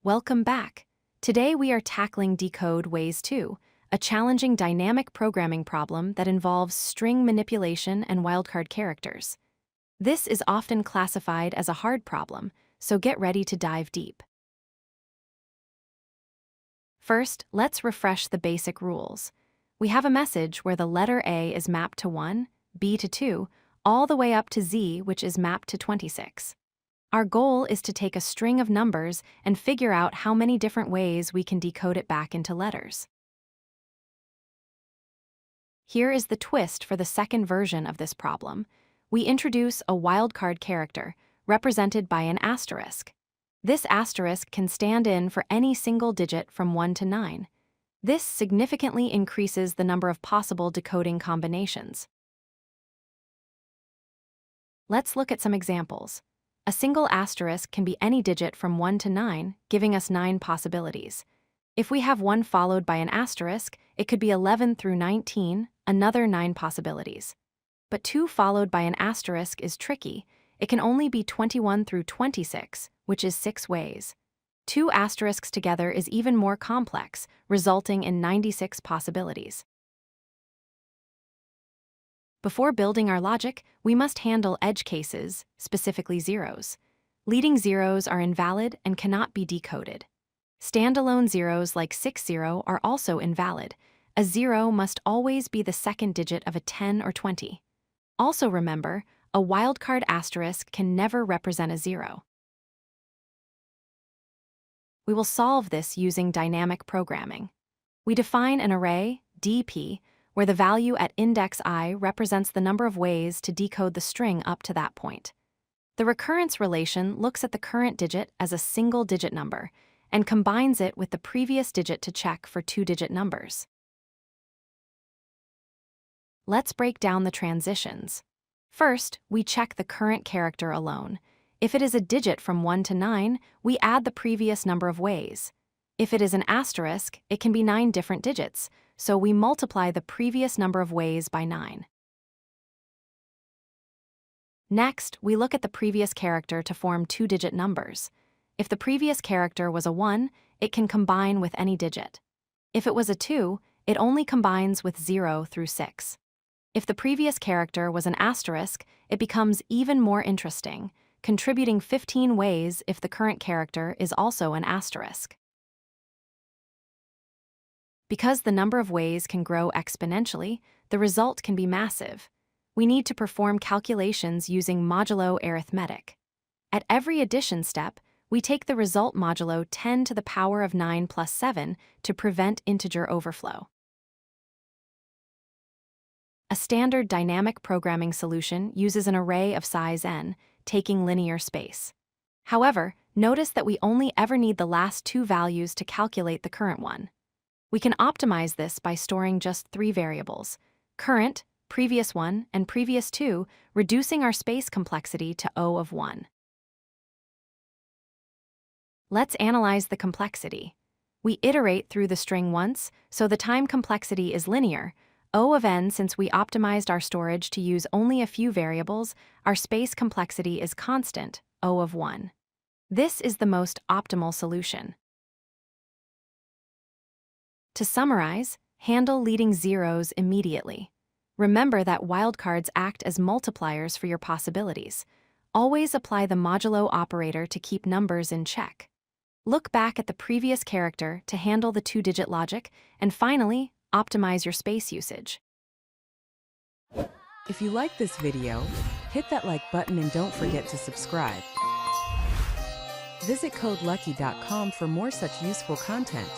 Welcome back. Today we are tackling Decode Ways II, a challenging dynamic programming problem that involves string manipulation and wildcard characters. This is often classified as a hard problem, so get ready to dive deep. First, let's refresh the basic rules. We have a message where the letter A is mapped to 1, B to 2, all the way up to Z, which is mapped to 26. Our goal is to take a string of numbers and figure out how many different ways we can decode it back into letters. Here is the twist for the second version of this problem. We introduce a wildcard character, represented by an asterisk. This asterisk can stand in for any single digit from 1 to 9. This significantly increases the number of possible decoding combinations. Let's look at some examples. A single asterisk can be any digit from 1 to 9, giving us 9 possibilities. If we have 1 followed by an asterisk, it could be 11 through 19, another 9 possibilities. But 2 followed by an asterisk is tricky. It can only be 21 through 26, which is 6 ways. 2 asterisks together is even more complex, resulting in 96 possibilities. Before building our logic, we must handle edge cases, specifically zeros. Leading zeros are invalid and cannot be decoded. Standalone zeros like 60 are also invalid. A 0 must always be the second digit of a 10 or 20. Also remember, a wildcard asterisk can never represent a 0. We will solve this using dynamic programming. We define an array, dp, where the value at index I represents the number of ways to decode the string up to that point. The recurrence relation looks at the current digit as a single-digit number and combines it with the previous digit to check for 2-digit numbers. Let's break down the transitions. First, we check the current character alone. If it is a digit from 1 to 9, we add the previous number of ways. If it is an asterisk, it can be 9 different digits, so we multiply the previous number of ways by 9. Next, we look at the previous character to form 2-digit numbers. If the previous character was a 1, it can combine with any digit. If it was a 2, it only combines with 0 through 6. If the previous character was an asterisk, it becomes even more interesting, contributing 15 ways if the current character is also an asterisk. Because the number of ways can grow exponentially, the result can be massive. We need to perform calculations using modulo arithmetic. At every addition step, we take the result modulo 10 to the power of 9 plus 7 to prevent integer overflow. A standard dynamic programming solution uses an array of size n, taking linear space. However, notice that we only ever need the last 2 values to calculate the current one. We can optimize this by storing just 3 variables: current, previous 1, and previous 2, reducing our space complexity to O of 1. Let's analyze the complexity. We iterate through the string once, so the time complexity is linear. O of n, since we optimized our storage to use only a few variables, our space complexity is constant, O of 1. This is the most optimal solution. To summarize, handle leading zeros immediately. Remember that wildcards act as multipliers for your possibilities. Always apply the modulo operator to keep numbers in check. Look back at the previous character to handle the 2-digit logic, and finally, optimize your space usage. If you like this video, hit that like button and don't forget to subscribe. Visit codelucky.com for more such useful content.